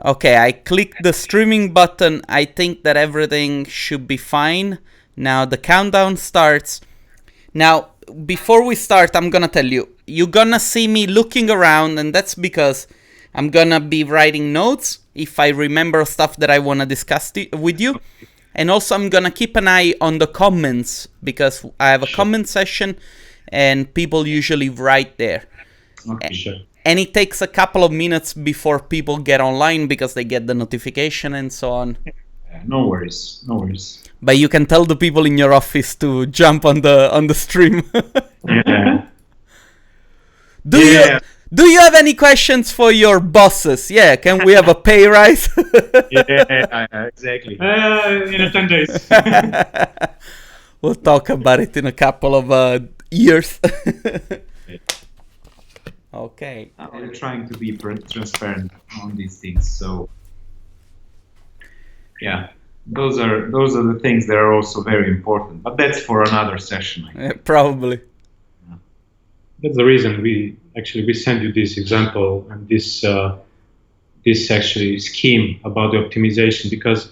Okay, I clicked the streaming button. I think that everything should be fine. Now the countdown starts. Now, before we start, I'm gonna tell you, you're gonna see me looking around, and that's because I'm gonna be writing notes if I remember stuff that I wanna discuss with you. And also I'm gonna keep an eye on the comments, because I have a comment session and people usually write there. Okay, sure. And it takes a couple of minutes before people get online because they get the notification and so on. No worries, no worries. But you can tell the people in your office to jump on the stream. Yeah. Do you have any questions for your bosses? Yeah, can we have a pay rise? Yeah, exactly. In 10 days. We'll talk about it in a couple of years. Okay. We're trying to be transparent on these things, so yeah, those are the things that are also very important. But that's for another session, I think. Probably. That's the reason we send you this example and this actually scheme about the optimization, because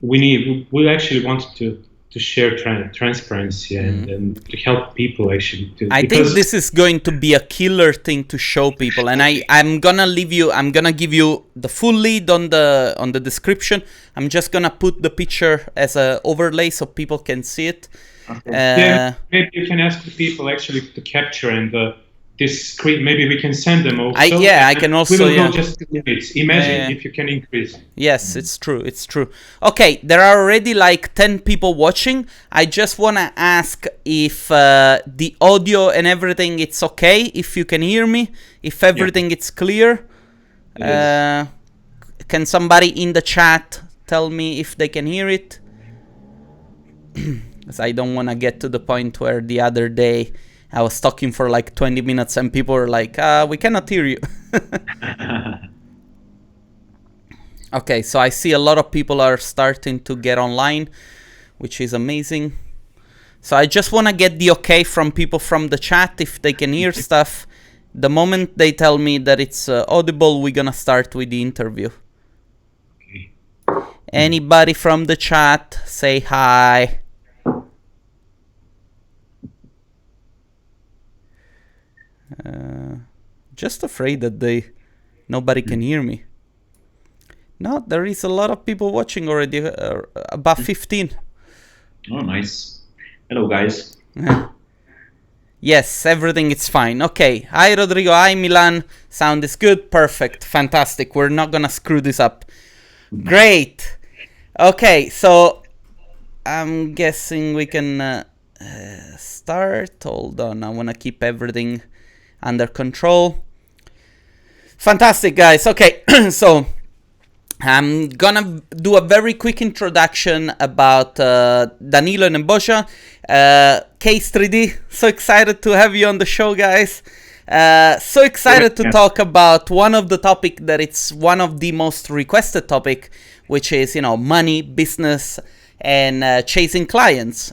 we actually wanted to share transparency and to help people actually. I think this is going to be a killer thing to show people, and I'm gonna give you the full lead on the description. I'm just gonna put the picture as a overlay so people can see it. Okay. Maybe you can ask the people actually to capture and this screen. Maybe we can send them also. I can also. We will go just 2 minutes. Imagine if you can increase. Yes, it's true. Okay, there are already like 10 people watching. I just wanna ask if the audio and everything it's okay. If you can hear me, if everything is clear. Can somebody in the chat tell me if they can hear it? Because I don't want to get to the point where the other day I was talking for like 20 minutes and people were like, we cannot hear you. Okay, so I see a lot of people are starting to get online, which is amazing. So I just want to get the okay from people from the chat if they can hear stuff. The moment they tell me that it's audible, we're going to start with the interview. Okay. Anybody from the chat, say hi. Just afraid that nobody can hear me. No, there is a lot of people watching already, about 15. Oh, nice. Hello, guys. Yes, everything is fine. Okay, hi Rodrigo, hi Milan. Sound is good, perfect, fantastic. We're not gonna screw this up. Great. Okay, so I'm guessing we can start. Hold on, I wanna keep everything under control. Fantastic, guys. Okay, so I'm gonna do a very quick introduction about Danilo and Nebojsa. Case 3D, so excited to have you on the show, guys. So excited to talk about one of the topic that it's one of the most requested topic, which is, money, business, and chasing clients.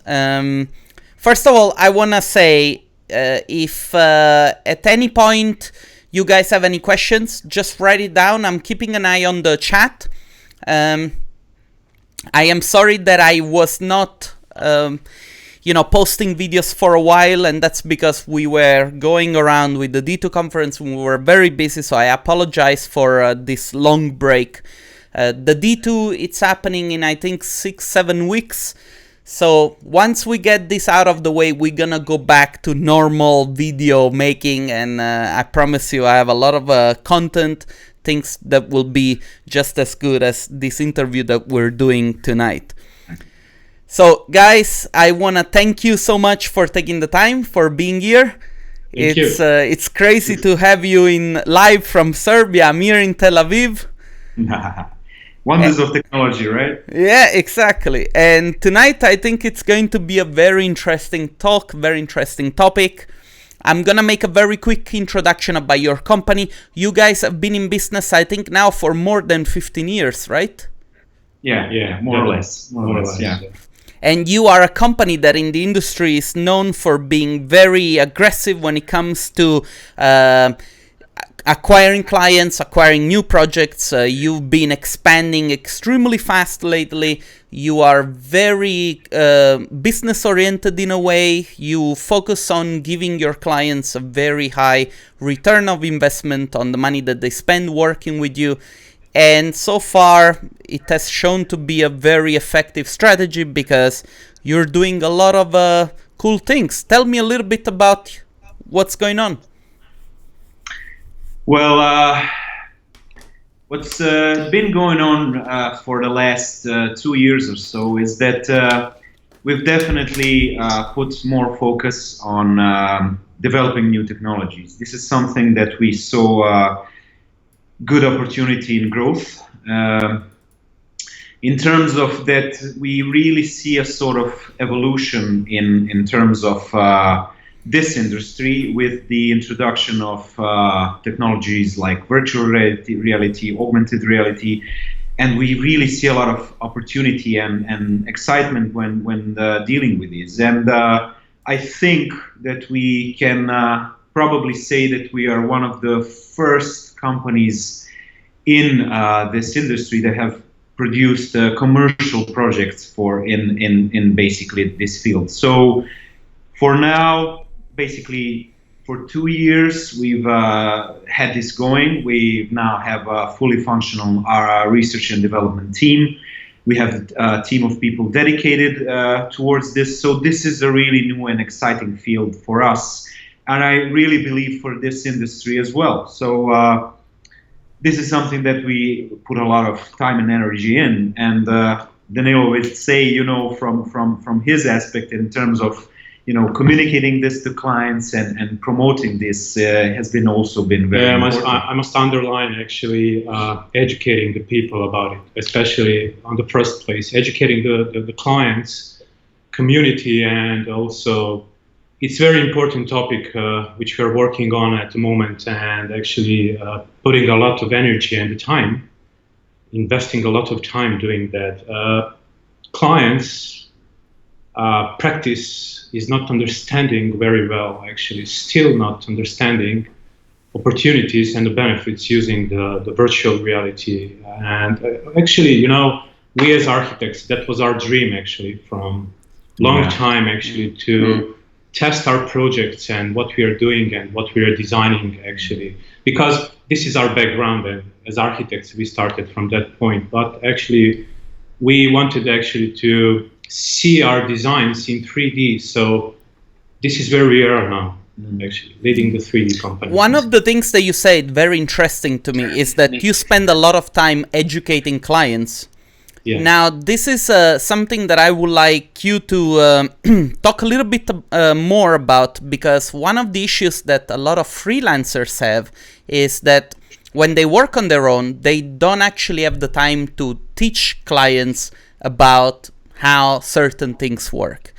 First of all, I wanna say, if at any point you guys have any questions, just write it down. I'm keeping an eye on the chat. I am sorry that I was not, posting videos for a while, and that's because we were going around with the D2 conference. We were very busy, so I apologize for this long break. The D2, it's happening in, I think, 6-7 weeks. So once we get this out of the way, we're gonna go back to normal video making, and I promise you I have a lot of content, things that will be just as good as this interview that we're doing tonight. So guys, I wanna thank you so much for taking the time, for being here. It's crazy to have you in live from Serbia. I'm here in Tel Aviv. Wonders of technology, right? Yeah, exactly. And tonight I think it's going to be a very interesting talk, very interesting topic. I'm gonna make a very quick introduction about your company. You guys have been in business, I think, now for more than 15 years, right? Yeah, more or less. Yeah. And you are a company that in the industry is known for being very aggressive when it comes to acquiring clients, acquiring new projects. You've been expanding extremely fast lately. You are very business oriented in a way. You focus on giving your clients a very high return of investment on the money that they spend working with you. And so far, it has shown to be a very effective strategy because you're doing a lot of cool things. Tell me a little bit about what's going on. Well, what's been going on for the last 2 years or so is that we've definitely put more focus on developing new technologies. This is something that we saw good opportunity in growth. In terms of that, we really see a sort of evolution in terms of this industry with the introduction of technologies like virtual reality, augmented reality, and we really see a lot of opportunity and excitement when dealing with these. And I think that we can probably say that we are one of the first companies in this industry that have produced commercial projects for in basically this field. So for now, basically for 2 years, we've had this going. We now have a fully functional research and development team. We have a team of people dedicated towards this. So this is a really new and exciting field for us. And I really believe for this industry as well. So this is something that we put a lot of time and energy in. And Danilo would say, you know, from his aspect in terms of, you know, communicating this to clients and promoting this has been also been very important. I must underline actually educating the people about it, especially on the first place, educating the clients, community, and also it's a very important topic which we are working on at the moment and actually putting a lot of energy and time, investing a lot of time doing that. Clients practice is not understanding very well, actually, still not understanding opportunities and the benefits using the virtual reality. And actually, you know, we as architects, that was our dream actually from long time actually to test our projects and what we are doing and what we are designing actually, because this is our background and as architects we started from that point, but actually we wanted actually to see our designs in 3D, so this is where we are now actually leading the 3D company. One of the things that you said very interesting to me is that you spend a lot of time educating clients. Yeah. Now, this is something that I would like you to talk a little bit more about, because one of the issues that a lot of freelancers have is that when they work on their own, they don't actually have the time to teach clients about how certain things work.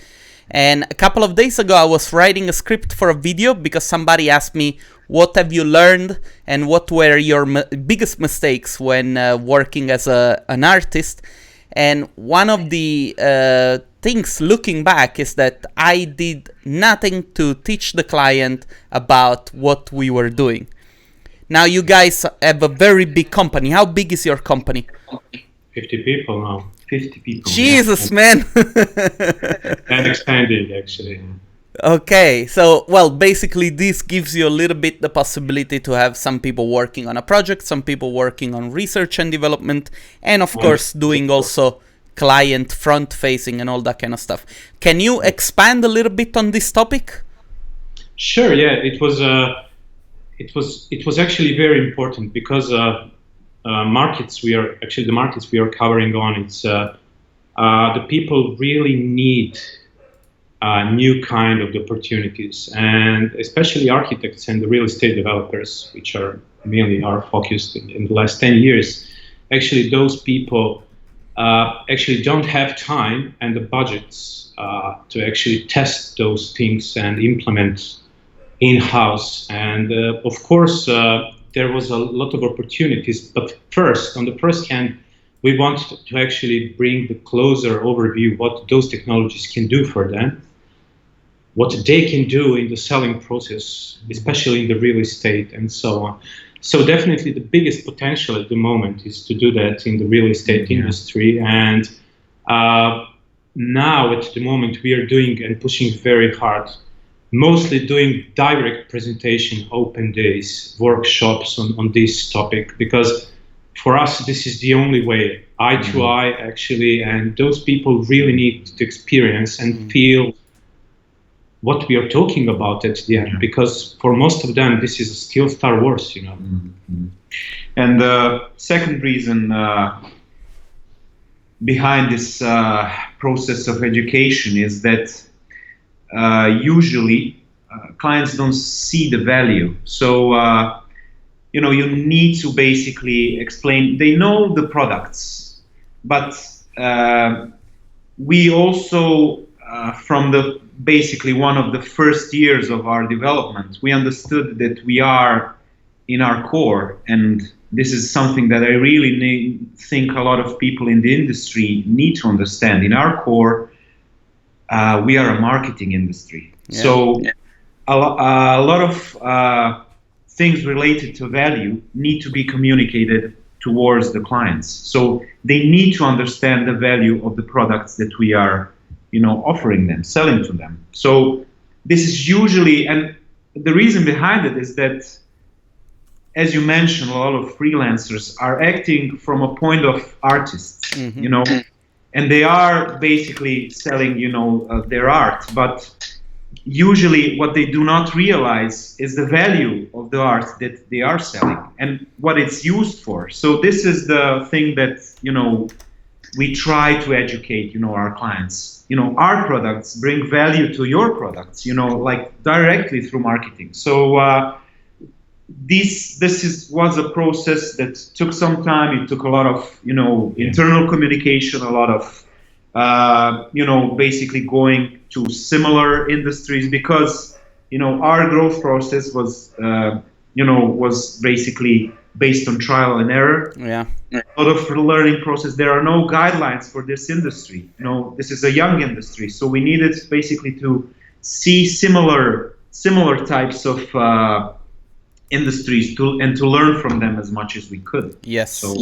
And a couple of days ago, I was writing a script for a video because somebody asked me, what have you learned and what were your biggest mistakes when working as an artist? And one of the things looking back is that I did nothing to teach the client about what we were doing. Now you guys have a very big company. How big is your company? 50 people now. 50 people. Jesus, man. And expanding actually. Okay, so, well, basically this gives you a little bit the possibility to have some people working on a project, some people working on research and development, and of course doing also client front facing and all that kind of stuff. Can you expand a little bit on this topic? Sure, yeah, it was actually very important because the markets we are covering on, it's the people really need new kind of opportunities, and especially architects and the real estate developers, which are mainly our focus in the last 10 years. Actually, those people actually don't have time and the budgets to actually test those things and implement in-house. And of course, there was a lot of opportunities. But first, on the first hand, we wanted to actually bring the closer overview what those technologies can do for them, what they can do in the selling process, especially in the real estate and so on. So definitely the biggest potential at the moment is to do that in the real estate industry. And now at the moment we are doing and pushing very hard, mostly doing direct presentation, open days, workshops on this topic, because for us this is the only way, eye to eye actually, and those people really need to experience and feel what we are talking about at the end, because for most of them this is still Star Wars, you know. And the second reason behind this process of education is that usually clients don't see the value. So you know, you need to basically explain. They know the products, but we also from the basically one of the first years of our development, we understood that we are in our core, and this is something that I really think a lot of people in the industry need to understand. In our core, we are a marketing industry. Yeah. So a lot of things related to value need to be communicated towards the clients. So they need to understand the value of the products that we are, you know, offering them, selling to them. So this is usually, and the reason behind it is that, as you mentioned, a lot of freelancers are acting from a point of artists, you know, and they are basically selling, you know, their art. But usually what they do not realize is the value of the art that they are selling and what it's used for. So this is the thing that, you know, we try to educate, you know, our clients. You know, our products bring value to your products, you know, like directly through marketing. So this was a process that took some time. It took a lot of, you know, internal communication, a lot of, you know, basically going to similar industries, because, you know, our growth process was, you know, was basically based on trial and error. Yeah. A lot of learning process. There are no guidelines for this industry. You know, this is a young industry, so we needed basically to see similar types of industries to learn from them as much as we could. Yes. So,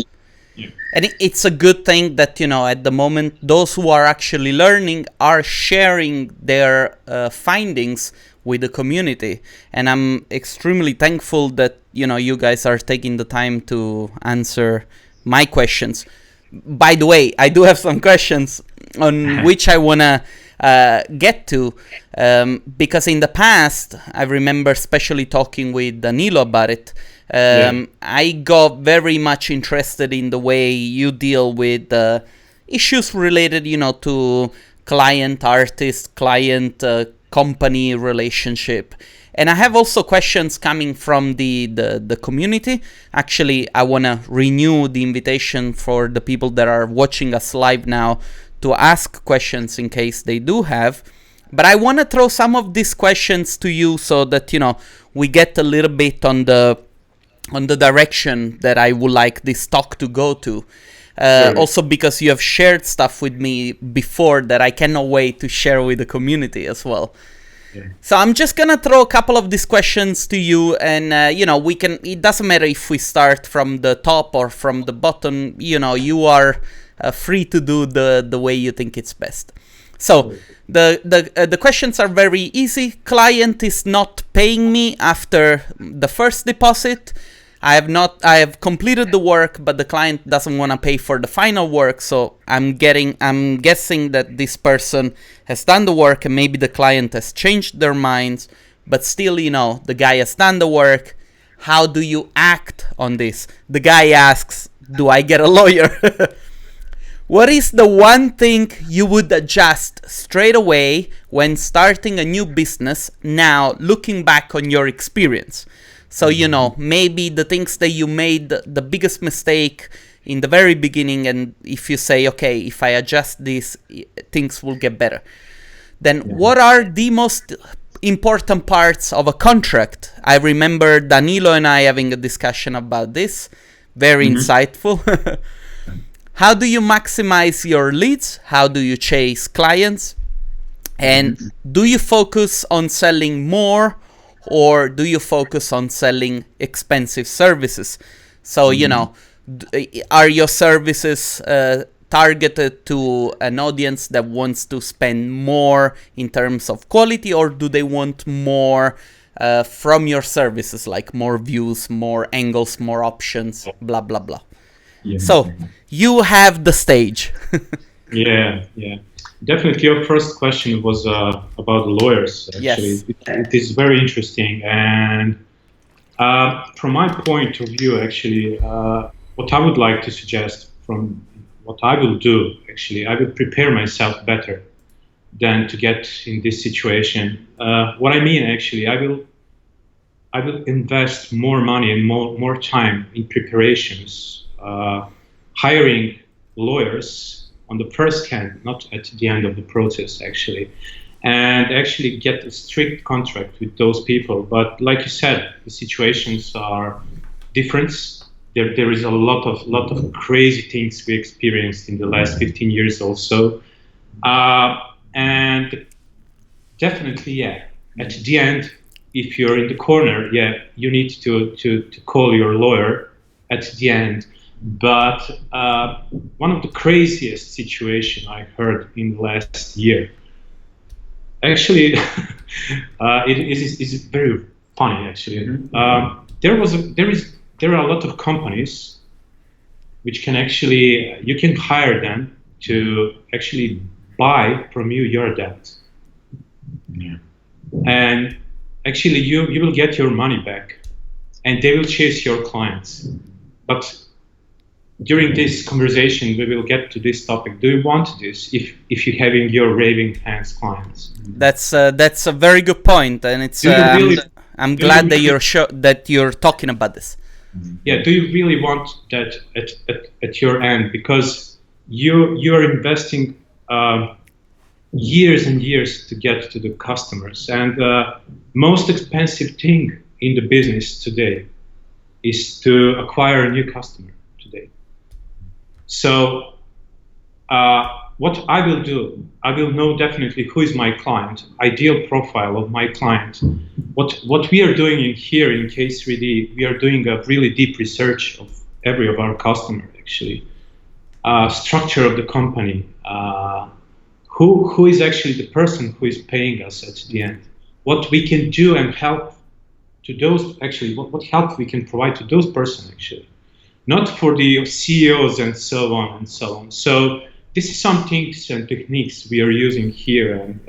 and it's a good thing that, you know, at the moment those who are actually learning are sharing their findings with the community, and I'm extremely thankful that, you know, you guys are taking the time to answer my questions. By the way, I do have some questions on which I wanna get to, because in the past I remember especially talking with Danilo about it. I got very much interested in the way you deal with issues related, you know, to client artist, client company relationship. And I have also questions coming from the community. Actually, I want to renew the invitation for the people that are watching us live now to ask questions in case they do have. But I want to throw some of these questions to you so that, you know, we get a little bit on the direction that I would like this talk to go to. Also because you have shared stuff with me before that I cannot wait to share with the community as well. So I'm just gonna throw a couple of these questions to you, and you know, we can. It doesn't matter if we start from the top or from the bottom. You know, you are free to do the way you think it's best. So the questions are very easy. Client is not paying me after the first deposit. I have completed the work, but the client doesn't want to pay for the final work. So I'm guessing that this person has done the work, and maybe the client has changed their minds, but still, you know, the guy has done the work. How do you act on this? The guy asks, do I get a lawyer? What is the one thing you would adjust straight away when starting a new business now, looking back on your experience? So, you know, maybe the things that you made the biggest mistake in the very beginning, and if you say, okay, if I adjust this, things will get better. Then what are the most important parts of a contract? I remember Danilo and I having a discussion about this. Very insightful. How do you maximize your leads? How do you chase clients? And do you focus on selling more or do you focus on selling expensive services? So, you know, are your services targeted to an audience that wants to spend more in terms of quality, or do they want more from your services, like more views, more angles, more options, blah, blah, blah? Yeah. So you have the stage. Yeah. Definitely, your first question was about the lawyers. Actually, Yes. it is very interesting, and from my point of view, actually, what I would like to suggest from what I will do, actually, I will prepare myself better than to get in this situation. What I mean, actually, I will invest more money and more time in preparations, hiring lawyers on the first hand, not at the end of the process, actually, and actually get a strict contract with those people. But like you said, the situations are different. There is a lot of crazy things we experienced in the last 15 years also, and definitely, yeah. At the end, if you're in the corner, yeah, you need to call your lawyer at the end. But one of the craziest situation I heard in the last year, actually, it is very funny. Actually, there are a lot of companies which can actually, you can hire them to actually buy from you your debt, and actually you will get your money back, and they will chase your clients. But during this conversation, we will get to this topic. Do you want this if you're having your raving fans clients? That's a very good point, and it's I'm glad that you're talking about this. Yeah, do you really want that at your end? Because you're investing years and years to get to the customers, and most expensive thing in the business today is to acquire a new customer today. So what I will do, I will know definitely who is my client, ideal profile of my client. What we are doing here in K3D, we are doing a really deep research of every of our customer, actually. Structure of the company, who is actually the person who is paying us at the end, what we can do and help to those, actually, what help we can provide to those persons, actually. Not for the CEOs and so on and so on. So this is some things and techniques we are using here, and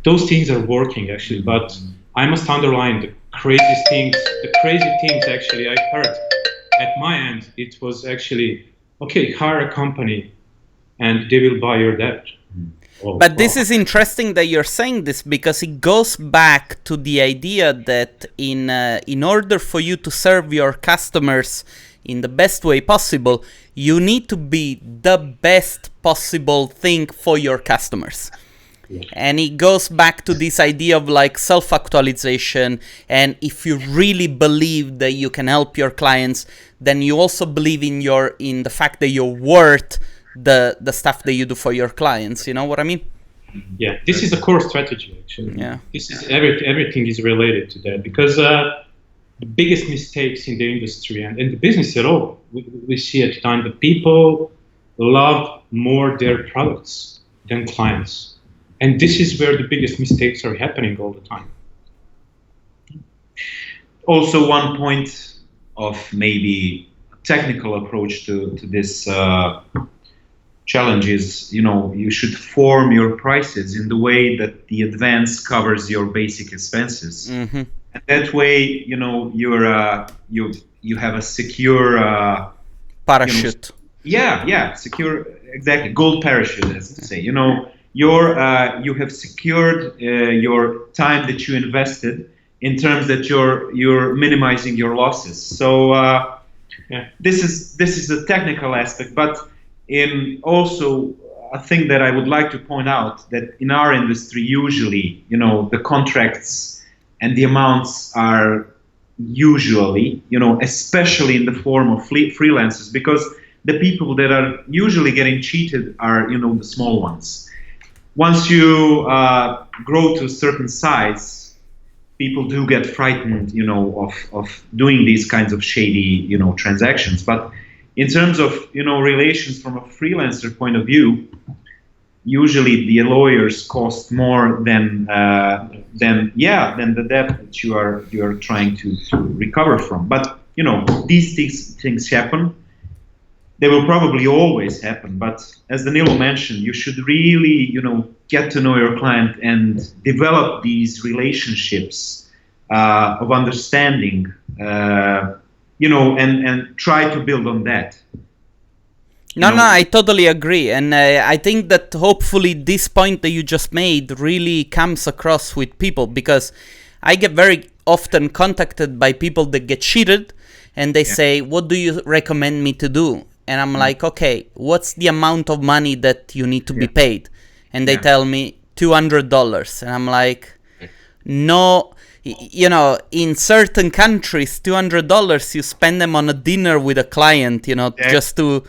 those things are working, actually. But I must underline the crazy things actually I heard at my end. It was actually, okay, hire a company and they will buy your debt. Oh, but this is interesting that you're saying this, because it goes back to the idea that in order for you to serve your customers in the best way possible, you need to be the best possible thing for your customers. Yeah. And it goes back to this idea of like self-actualization, and if you really believe that you can help your clients, then you also believe in the fact that you're worth the stuff that you do for your clients. You know what I mean? Yeah, this is a core strategy, actually. Yeah, this is everything is related to that, because the biggest mistakes in the industry and in the business at all, we see at the time that people love more their products than clients, and this is where the biggest mistakes are happening all the time. Also, one point of maybe technical approach to this challenge is, you should form your prices in the way that the advance covers your basic expenses. Mm-hmm. And that way, you have a secure parachute. Secure, exactly, gold parachute, as to say. You have secured your time that you invested, in terms that you're minimizing your losses. So this is the technical aspect, but in also a thing that I would like to point out, that in our industry, usually, the contracts and the amounts are usually, especially in the form of freelancers, because the people that are usually getting cheated are, the small ones. Once you grow to a certain size, people do get frightened, of doing these kinds of shady, transactions. But in terms of, relations from a freelancer point of view, usually the lawyers cost more than the debt that you are trying to recover from. But these things happen. They will probably always happen. But as Danilo mentioned, you should really get to know your client and develop these relationships of understanding. And try to build on that. No, I totally agree. And I think that hopefully this point that you just made really comes across with people, because I get very often contacted by people that get cheated and they say, what do you recommend me to do? And I'm like, okay, what's the amount of money that you need to be paid? And they tell me $200. And I'm like, no, in certain countries, $200, you spend them on a dinner with a client, just to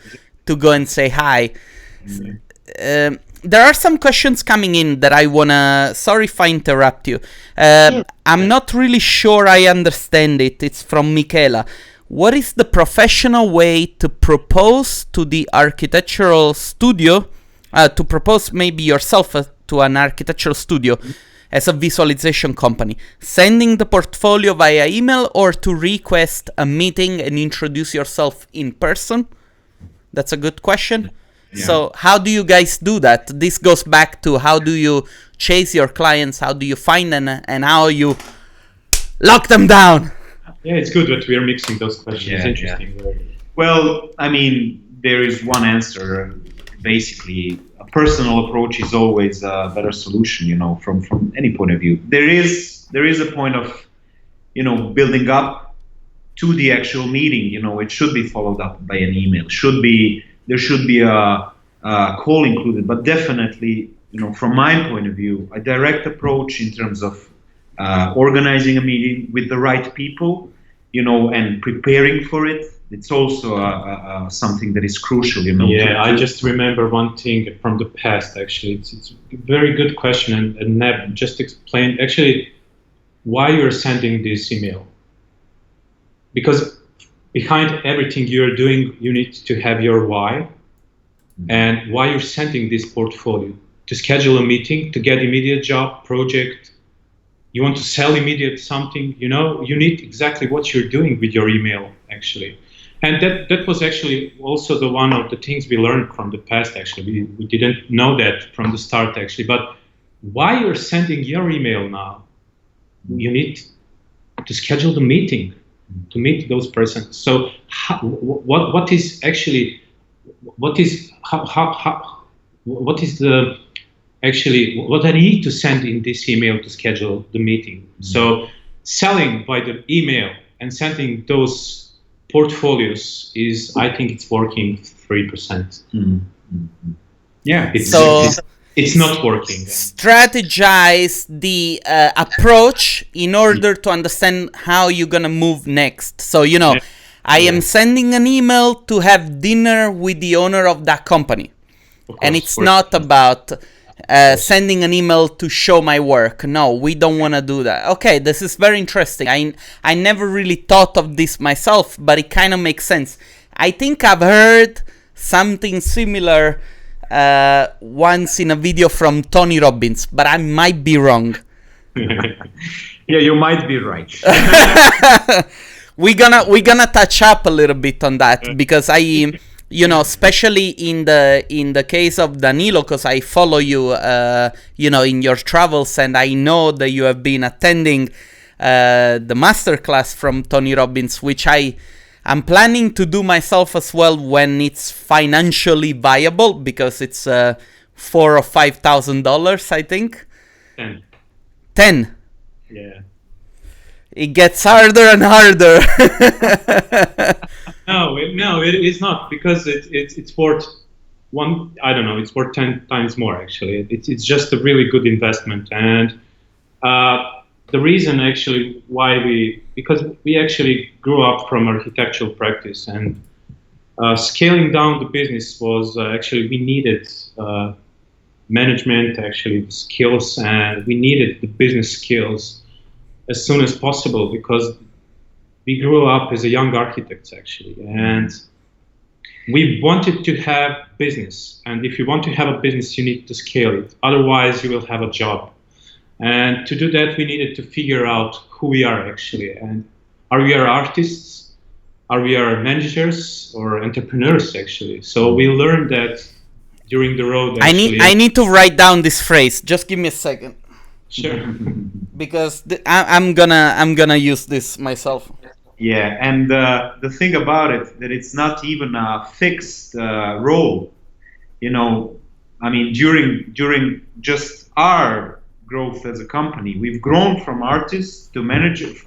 go and say hi. There are some questions coming in that I wanna, sorry if I interrupt you. I'm not really sure I understand it. It's from Michela. What is the professional way to propose to the architectural studio, to propose maybe yourself to an architectural studio as a visualization company? Sending the portfolio via email, or to request a meeting and introduce yourself in person? That's a good question. Yeah. So how do you guys do that? This goes back to how do you chase your clients, how do you find them, and how you lock them down? Yeah, it's good that we are mixing those questions. It's interesting. Yeah. Well, I mean, there is one answer. Basically, a personal approach is always a better solution, from any point of view. There is a point of, building up to the actual meeting. It should be followed up by an email. There should be a call included, but definitely, from my point of view, a direct approach in terms of organizing a meeting with the right people, and preparing for it. It's also something that is crucial, Yeah, I just remember one thing from the past, actually. It's a very good question, and Neb just explained, actually, why you're sending this email. Because behind everything you're doing, you need to have your why, and why you're sending this portfolio. To schedule a meeting, to get immediate job, project, you want to sell immediate something, you need exactly what you're doing with your email, actually. And that was actually also the one of the things we learned from the past, actually. We didn't know that from the start, actually. But why you're sending your email now? You need to schedule the meeting, to meet those persons. So what is actually, what is the, actually, what I need to send in this email to schedule the meeting? So selling by the email and sending those portfolios is, I think it's working 3%. Yeah, it's not working. Strategize the approach in order to understand how you're gonna move next. So I am sending an email to have dinner with the owner of that company, and it's not about sending an email to show my work. No, we don't want to do that. Okay, this is very interesting. I never really thought of this myself, but it kind of makes sense. I think I've heard something similar once in a video from Tony Robbins, but I might be wrong. Yeah, you might be right. We're gonna touch up a little bit on that, because especially in the case of Danilo, because I follow you, in your travels, and I know that you have been attending the masterclass from Tony Robbins, which I'm planning to do myself as well when it's financially viable, because it's $4,000 or $5,000, I think. 10. Yeah. It gets harder and harder. No, it is not, because it's worth it's worth 10 times more, actually. It's just a really good investment. And the reason actually why because we actually grew up from architectural practice, and scaling down the business was actually, we needed management, actually, skills, and we needed the business skills as soon as possible, because we grew up as a young architects actually, and we wanted to have business. And if you want to have a business, you need to scale it. Otherwise, you will have a job. And to do that, we needed to figure out who we are actually. And are we artists? Are we managers or entrepreneurs actually? So we learned that during the road. Actually. I need to write down this phrase. Just give me a second. Sure. Because I'm gonna use this myself. Yeah, and the thing about it, that it's not even a fixed role. You know, I mean, during just our growth as a company, we've grown from artists to managers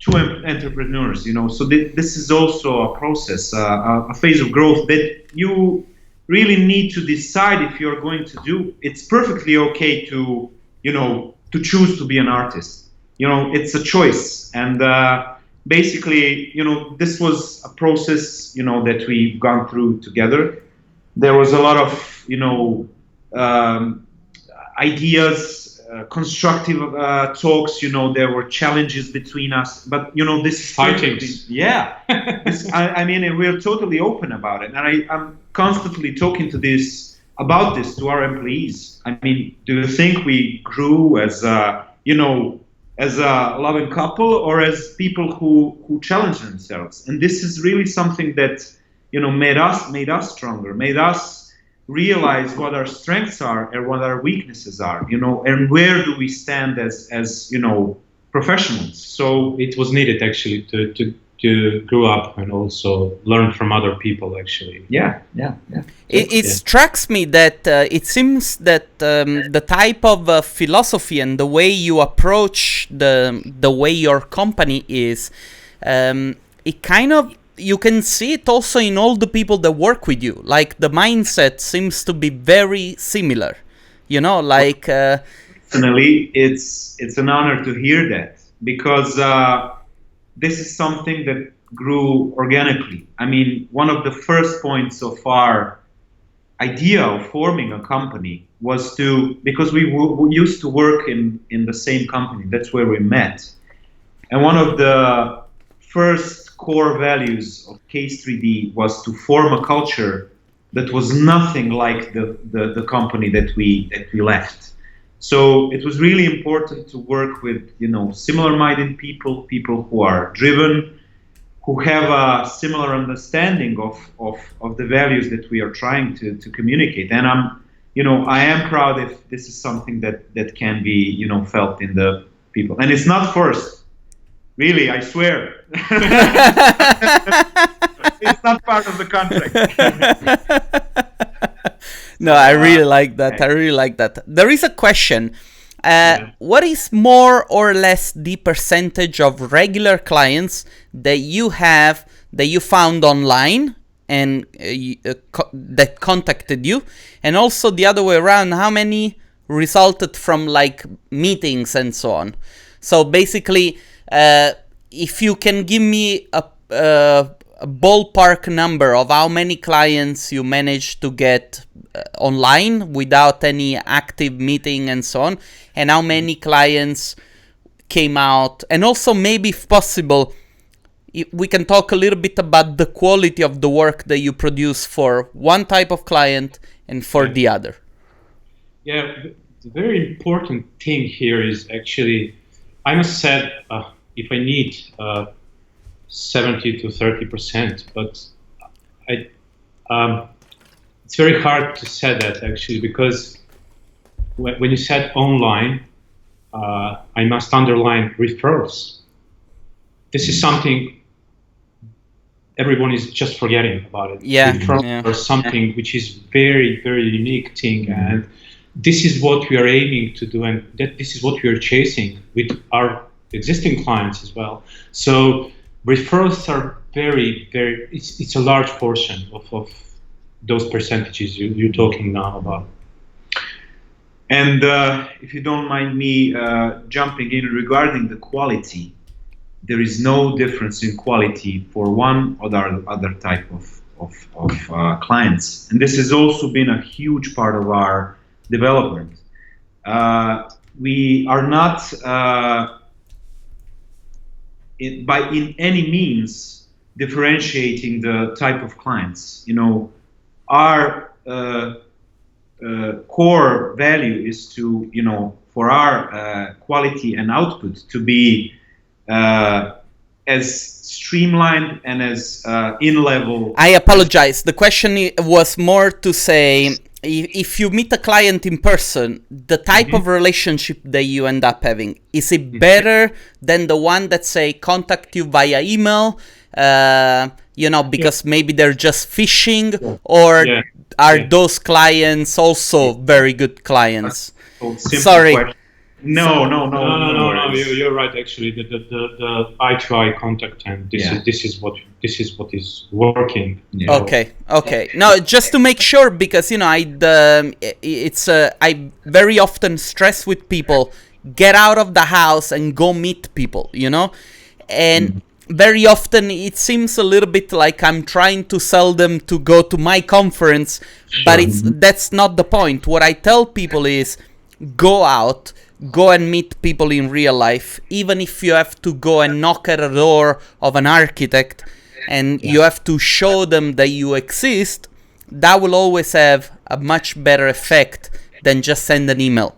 to entrepreneurs. You know, so this is also a process, a phase of growth that you really need to decide if you're going to do. It's perfectly okay to, to choose to be an artist. You know, it's a choice. And basically, this was a process, that we've gone through together. There was a lot of, ideas, constructive talks, there were challenges between us, but, this is fightings. Yeah. I mean, we're totally open about it. And I'm constantly talking about this to our employees. I mean, do you think we grew as as a loving couple, or as people who challenge themselves? And this is really something that, made us stronger, made us realize what our strengths are and what our weaknesses are, and where do we stand as professionals. So it was needed actually to grow up and also learn from other people actually. Yeah. It strikes me that it seems that the type of philosophy and the way you approach the way your company is, it kind of, you can see it also in all the people that work with you. Like the mindset seems to be very similar, like. Personally, it's an honor to hear that, because this is something that grew organically. I mean, one of the first points of our idea of forming a company was because we used to work in the same company. That's where we met. And one of the first core values of Case 3D was to form a culture that was nothing like the company that we left. So it was really important to work with, similar-minded people who are driven, who have a similar understanding of the values that we are trying to communicate. And I am proud if this is something that can be, felt in the people. And it's not forced. Really, I swear. It's not part of the contract. No, I really like that. I really like that. There is a question. What is more or less the percentage of regular clients that you found online and that contacted you? And also the other way around, how many resulted from like meetings and so on? So basically, if you can give me a ballpark number of how many clients you managed to get online without any active meeting and so on, and how many clients came out, and also maybe if possible, we can talk a little bit about the quality of the work that you produce for one type of client and for the other. Yeah, the very important thing here is actually, I must say, if I need 70 to 30%, but it's very hard to say that actually, because when you said online, I must underline referrals. This is something everyone is just forgetting about it. Referrals are something which is very, very unique thing, and this is what we are aiming to do, and this is what we are chasing with our existing clients as well. So referrals are very, very, it's a large portion of those percentages you're talking now about. And if you don't mind me jumping in regarding the quality, there is no difference in quality for one or the other type of clients. And this has also been a huge part of our development. we are not in any means differentiating the type of clients. Our core value is to, for our quality and output to be as streamlined and as in level. I apologize. The question was more to say, if you meet a client in person, the type of relationship that you end up having, is it better than the one that say contact you via email, because maybe they're just fishing, or are those clients also very good clients? Sorry. Question. No. You're right. Actually, the eye to eye contact time. This is what is working. Yeah. Okay. No, just to make sure, because I very often stress with people, get out of the house and go meet people. And very often it seems a little bit like I'm trying to sell them to go to my conference, but that's not the point. What I tell people is, go out, go and meet people in real life, even if you have to go and knock at a door of an architect and you have to show them that you exist. That will always have a much better effect than just send an email.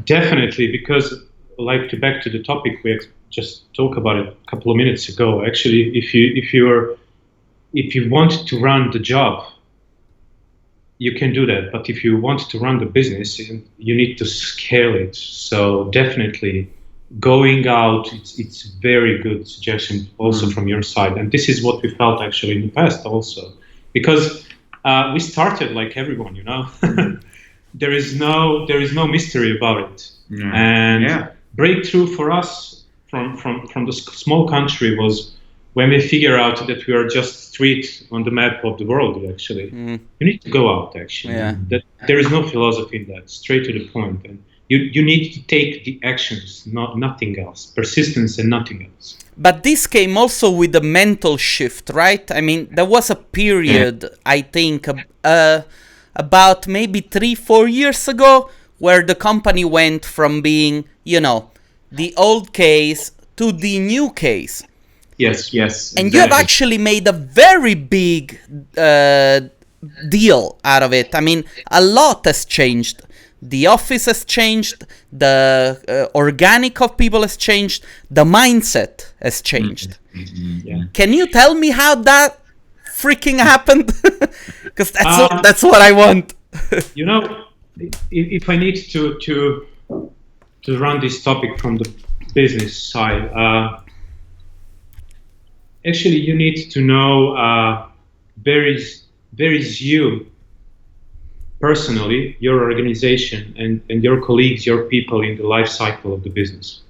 Definitely, because back to the topic we just talked about it a couple of minutes ago. Actually, if you want to run the job, you can do that. But if you want to run the business, you need to scale it. So definitely, going out, it's very good suggestion also from your side. And this is what we felt actually in the past also, because we started like everyone, there is no mystery about it. And breakthrough for us from the small country was when we figure out that we are just street on the map of the world. Actually, you need to go out. Actually, that there is no philosophy in that. Straight to the point, and you need to take the actions, nothing else. Persistence and nothing else. But this came also with a mental shift, right? I mean, there was a period, I think, about maybe 3-4 years ago, where the company went from being, the old case to the new case. Yes. And you have actually made a very big deal out of it. I mean, a lot has changed. The office has changed. The organic of people has changed. The mindset has changed. Can you tell me how that freaking happened? Because that's what I want. If I need to run this topic from the business side, actually, you need to know where is you personally, your organization, and your colleagues, your people in the life cycle of the business.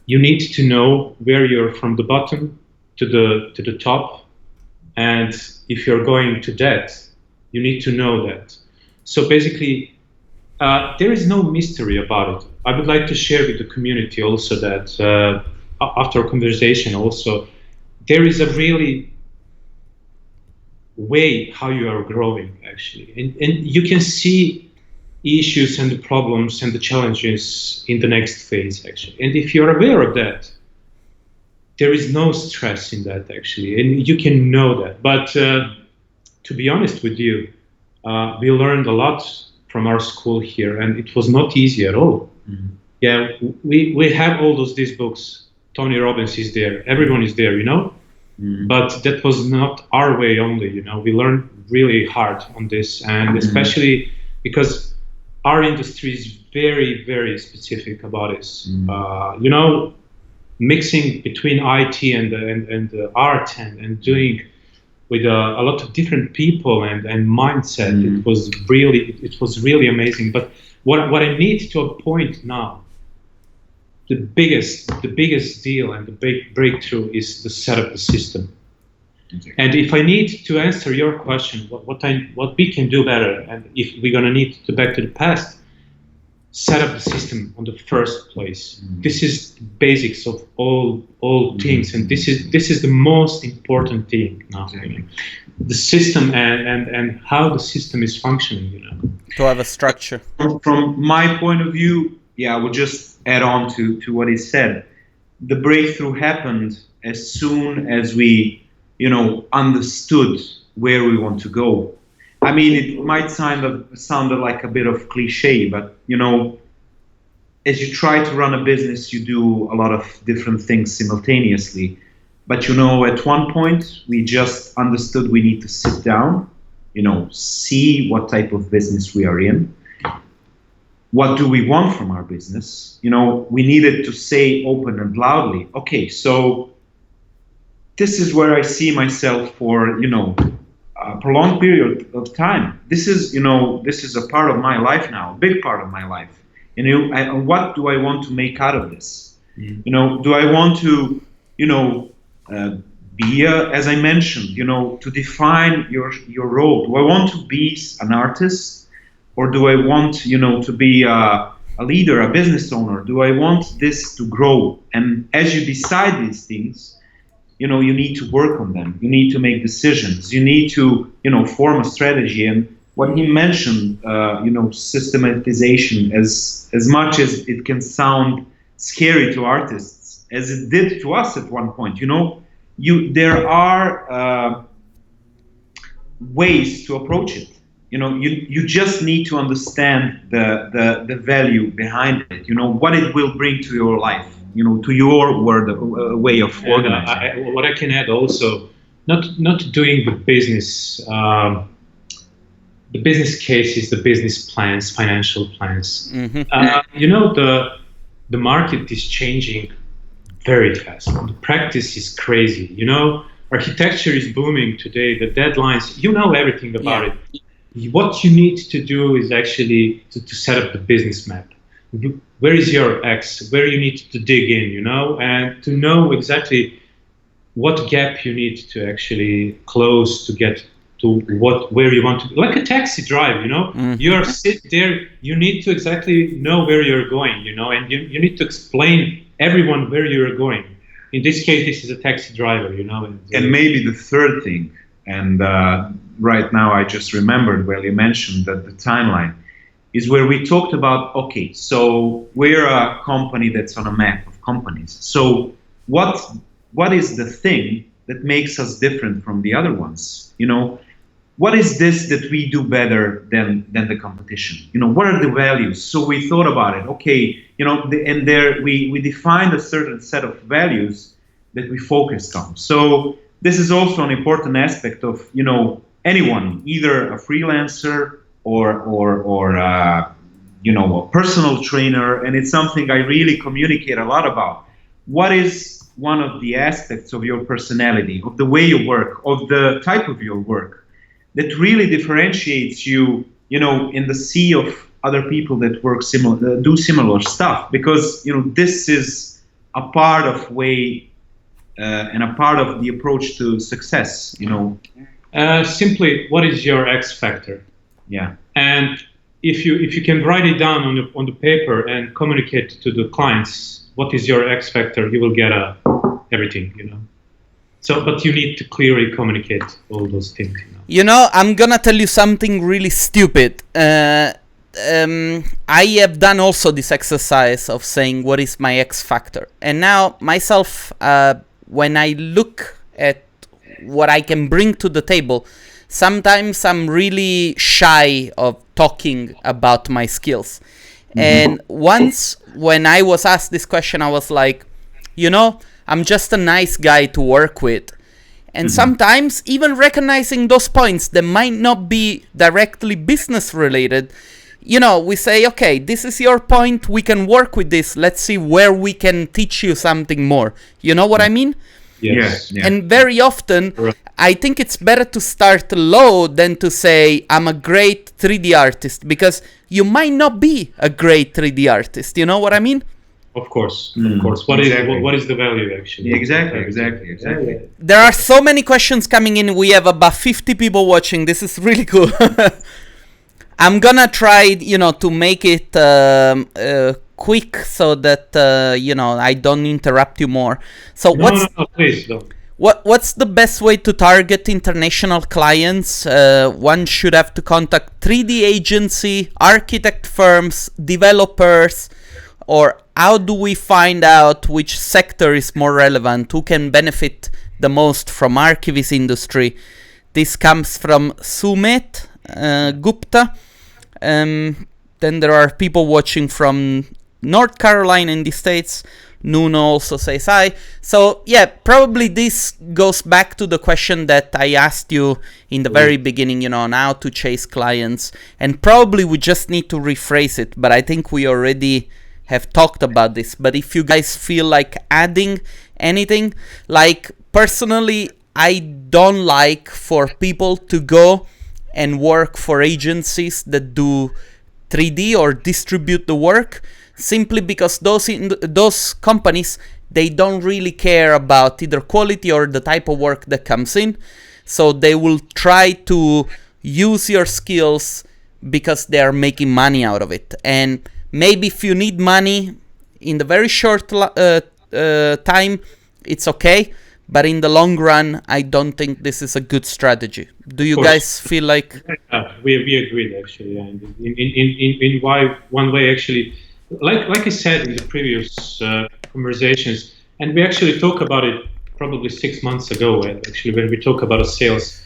You need to know where you're from the bottom to the top, and if you're going to that, you need to know that. So basically, there is no mystery about it. I would like to share with the community also that after a conversation also, there is a really way how you are growing actually, and you can see issues and the problems and the challenges in the next phase actually. And if you're aware of that, there is no stress in that actually, and you can know that. But to be honest with you, we learned a lot from our school here, and it was not easy at all. Yeah, we have all these books. Tony Robbins is there, everyone is there, but that was not our way only. We learned really hard on this, and especially because our industry is very, very specific about this. Mixing between IT and the art and doing with a lot of different people and mindset. It was really amazing. But what I need to a point now, the biggest deal and the big breakthrough is to set up the system. Okay. And if I need to answer your question, what we can do better, and if we're gonna need to back to the past, set up the system on the first place. This is the basics of all things, and this is the most important thing now. The system and how the system is functioning. To have a structure. From my point of view, yeah, I would just add on to what he said. The breakthrough happened as soon as we, understood where we want to go. I mean, it might sound like a bit of cliche, but as you try to run a business, you do a lot of different things simultaneously. But at one point, we just understood we need to sit down, see what type of business we are in. What do we want from our business? We needed to say open and loudly, okay, so this is where I see myself for, a prolonged period of time. This is a part of my life now, a big part of my life. And what do I want to make out of this? Do I want to, be, as I mentioned, to define your role? Do I want to be an artist, or do I want, to be a leader, a business owner? Do I want this to grow? And as you decide these things, you need to work on them. You need to make decisions. You need to, form a strategy. And what he mentioned, systematization, as much as it can sound scary to artists, as it did to us at one point, there are ways to approach it. You just need to understand the value behind it. What it will bring to your life. To your way of organizing. What I can add also, not doing the business. The business cases, the business plans, financial plans. Mm-hmm. The market is changing very fast. The practice is crazy. Architecture is booming today. The deadlines, everything about it. What you need to do is actually to set up the business map. Where is your X? Where you need to dig in, and to know exactly what gap you need to actually close to get to where you want to be. Like a taxi drive, Mm-hmm. You're sit there, you need to exactly know where you're going, and you need to explain everyone where you're going. In this case, this is a taxi driver, And maybe the third thing, and right now I just remembered where you mentioned that the timeline is where we talked about, okay, so we're a company that's on a map of companies. So what is the thing that makes us different from the other ones? What is this that we do better than the competition? What are the values? So we thought about it. Okay, and there we defined a certain set of values that we focused on. So this is also an important aspect of anyone, either a freelancer or a personal trainer, and it's something I really communicate a lot about. What is one of the aspects of your personality, of the way you work, of the type of your work, that really differentiates you, in the sea of other people that work do similar stuff? Because this is a part of and a part of the approach to success. Simply, what is your X factor? Yeah. And if you can write it down on the paper and communicate to the clients, what is your X factor, you will get everything, So, but you need to clearly communicate all those things. I'm gonna tell you something really stupid. I have done also this exercise of saying what is my X factor, and now myself, when I look at what I can bring to the table, sometimes I'm really shy of talking about my skills. Mm-hmm. And once when I was asked this question, I was like, I'm just a nice guy to work with. And mm-hmm. sometimes even recognizing those points that might not be directly business related, we say, okay, this is your point. We can work with this. Let's see where we can teach you something more. You know what I mean? Yes. Yeah. And very often, I think it's better to start low than to say, I'm a great 3D artist, because you might not be a great 3D artist. You know what I mean? Of course. What is the value actually? Exactly. There are so many questions coming in. We have about 50 people watching. This is really cool. I'm gonna try, to make it quick so that I don't interrupt you more. So please don't. What's the best way to target international clients? One should have to contact 3D agency, architect firms, developers, or how do we find out which sector is more relevant, who can benefit the most from ArchViz industry? This comes from Sumit Gupta. Then there are people watching from North Carolina in the States. Nuno also says hi. So yeah, probably this goes back to the question that I asked you in the very beginning, on how to chase clients. And probably we just need to rephrase it, but I think we already have talked about this. But if you guys feel like adding anything, like personally, I don't like for people to go and work for agencies that do 3D or distribute the work, simply because those companies, they don't really care about either quality or the type of work that comes in. So they will try to use your skills because they are making money out of it. And maybe if you need money in the very short time, it's okay. But in the long run, I don't think this is a good strategy. Do you guys feel like? We agreed, actually. And in one way, actually, like I said in the previous conversations, and we actually talked about it probably 6 months ago, actually, when we talk about sales.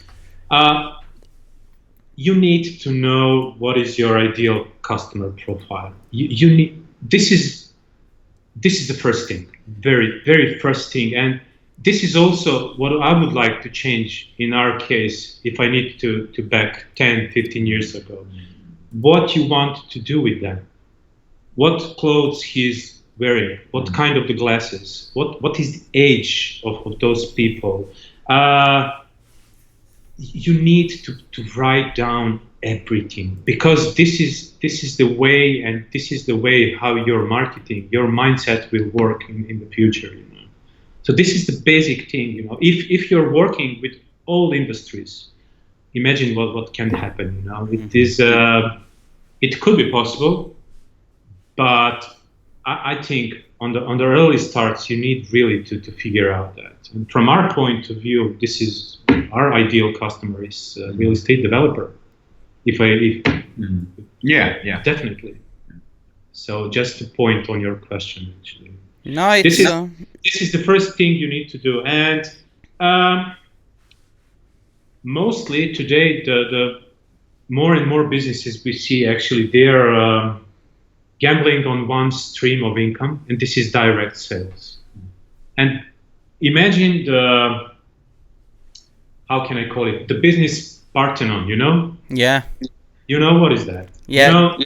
You need to know what is your ideal customer profile. You need, this is the first thing, very, very first thing. And this is also what I would like to change in our case, if I need to back 10, 15 years ago. What you want to do with them, what clothes he's wearing, what kind of the glasses, what is the age of those people. You need to write down everything, because this is the way, and this is the way how your marketing, your mindset will work in the future. So this is the basic thing. If you're working with all industries, imagine what can happen. It is it could be possible, but I think on the early starts you need really to figure out that. And from our point of view, this is our ideal customer is a real estate developer. Yeah, definitely. So just to point on your question, actually. No, this is the first thing you need to do. And mostly today, the more and more businesses we see, actually, they're gambling on one stream of income, and this is direct sales. And imagine how can I call it? The business Parthenon, Yeah. You know what is that? Yeah.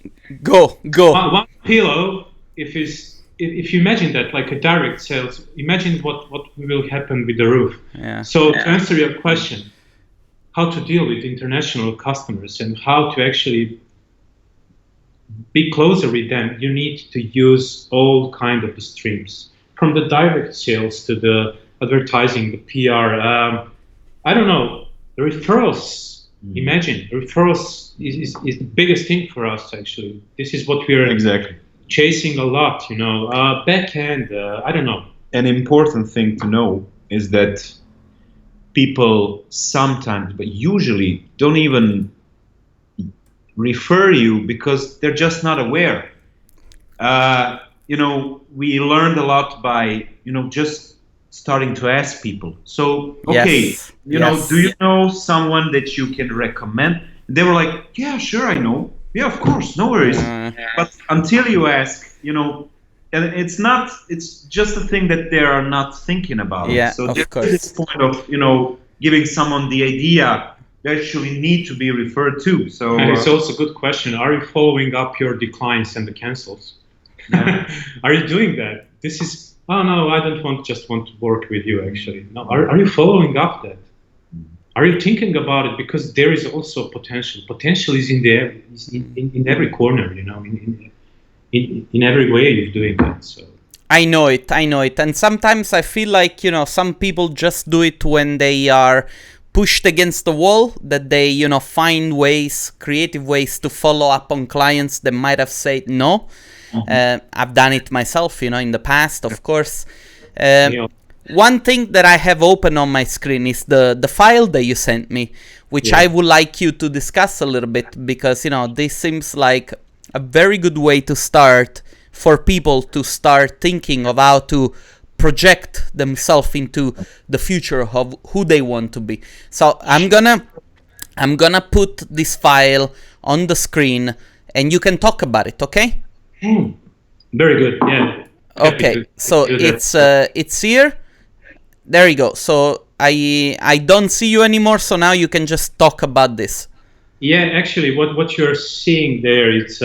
Go. One pillow, if you imagine that like a direct sales, imagine what will happen with the roof. Yeah. So to answer your question, how to deal with international customers and how to actually be closer with them, you need to use all kind of the streams, from the direct sales to the advertising, the PR. I don't know, the referrals. Imagine referrals is the biggest thing for us. Actually, this is what we're chasing a lot. Back end. I don't know. An important thing to know is that people sometimes, but usually, don't even refer you because they're just not aware. We learned a lot by, just starting to ask people. So, okay, do you know someone that you can recommend? They were like, yeah, sure, I know. Yeah, of course, no worries. But until you ask, and it's just a thing that they are not thinking about. Yeah, so of course. This point of, giving someone the idea, they actually need to be referred to. So and it's also a good question. Are you following up your declines and the cancels? Yeah. Are you doing that? This is, oh no, I don't just want to work with you actually. No, are you following up that? Are you thinking about it? Because there is also potential. Potential is in every corner, in every way of doing that. So I know it. And sometimes I feel like, some people just do it when they are pushed against the wall, that they, find creative ways to follow up on clients that might have said no. I've done it myself, in the past, of course. One thing that I have open on my screen is the file that you sent me, which I would like you to discuss a little bit, because, this seems like a very good way to start for people to start thinking of how to project themselves into the future of who they want to be. So I'm gonna put this file on the screen and you can talk about it, okay? Very good. Yeah. Okay, so it's here. There you go. So I don't see you anymore, so now you can just talk about this. Yeah, actually, what you're seeing there, it's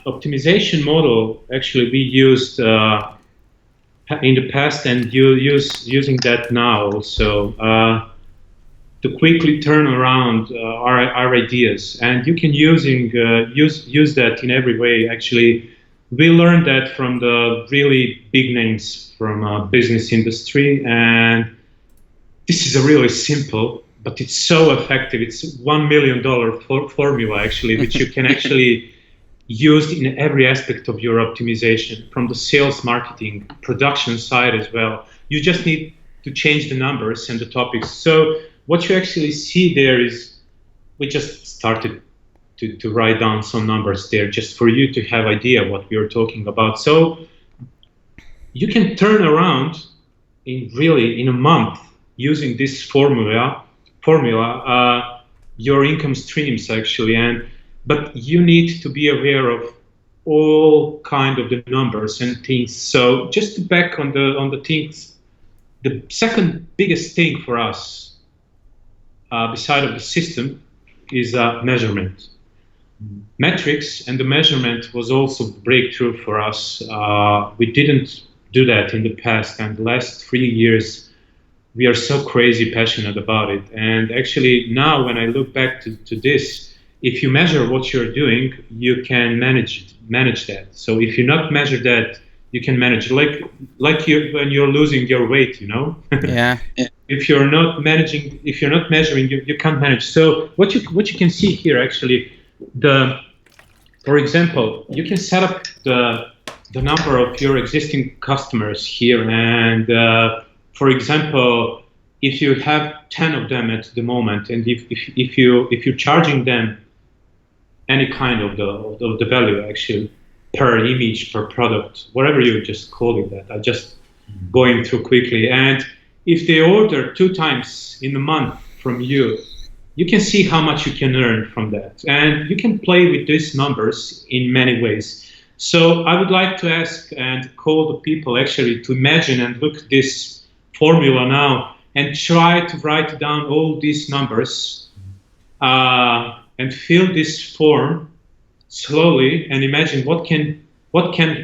optimization model. Actually, we used in the past, and using that now also to quickly turn around our ideas, and you can use that in every way. Actually, we learned that from the really big names from business industry, and this is a really simple, but it's so effective. It's $1 million formula actually, which you can actually use in every aspect of your optimization, from the sales, marketing, production side as well. You just need to change the numbers and the topics. So what you actually see there is, we just started to write down some numbers there just for you to have idea what we are talking about. So you can turn around in a month using this formula your income streams actually, but you need to be aware of all kind of the numbers and things. So just to back on the things, the second biggest thing for us beside of the system is measurement. Metrics and the measurement was also breakthrough for us. We didn't do that in the past, and the last 3 years we are so crazy passionate about it. And actually now when I look back to this, if you measure what you're doing, you can manage that. So if you not measure that, you can manage, like you when you're losing your weight, you know. Yeah. If you're not measuring, you can't manage. So what you can see here actually, for example, you can set up the number of your existing customers here, and for example, if you have 10 of them at the moment, and if you're charging them any kind of the value actually per image, per product, whatever you just call it that, I just going through quickly, and if they order 2 times in a month from you, you can see how much you can earn from that, and you can play with these numbers in many ways. So I would like to ask and call the people actually to imagine and look at this formula now and try to write down all these numbers and fill this form slowly, and imagine what can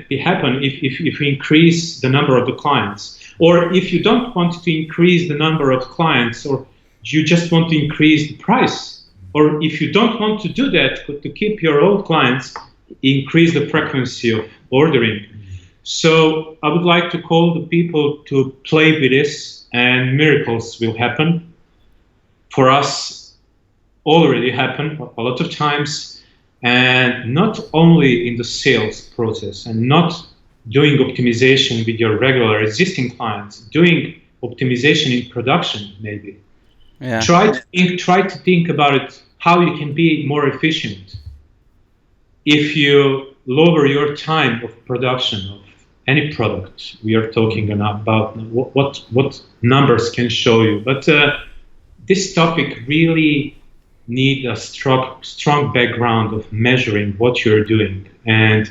be happen if we increase the number of the clients, or if you don't want to increase the number of clients, or you just want to increase the price, or if you don't want to do that but to keep your old clients, increase the frequency of ordering. So I would like to call the people to play with this, and miracles will happen. For us, already happened a lot of times, and not only in the sales process, and not doing optimization with your regular existing clients, doing optimization in production maybe. Yeah. Try to think about it, how you can be more efficient. If you lower your time of production of any product we are talking about, what numbers can show you. But this topic really need a strong background of measuring what you're doing, and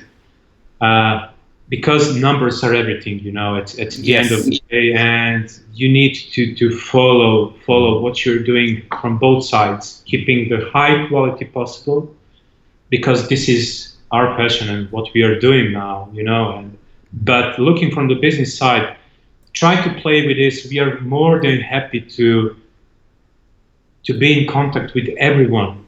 because numbers are everything, you know, at the end of the day, and you need to follow what you're doing from both sides, keeping the high quality possible, because this is our passion and what we are doing now, you know. But looking from the business side, try to play with this. We are more than happy to be in contact with everyone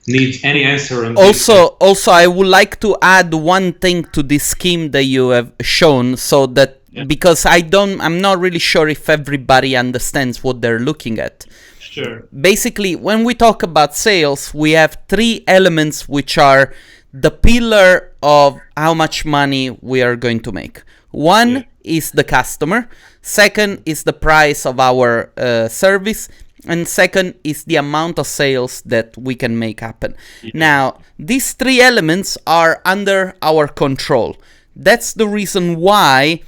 needs any answer on also I would like to add one thing to this scheme that you have shown, so that because I'm not really sure if everybody understands what they're looking at. Sure. Basically, when we talk about sales, we have 3 elements which are the pillar of how much money we are going to make. One is the customer, second is the price of our service, and second is the amount of sales that we can make happen. Now, these three elements are under our control. That's the reason why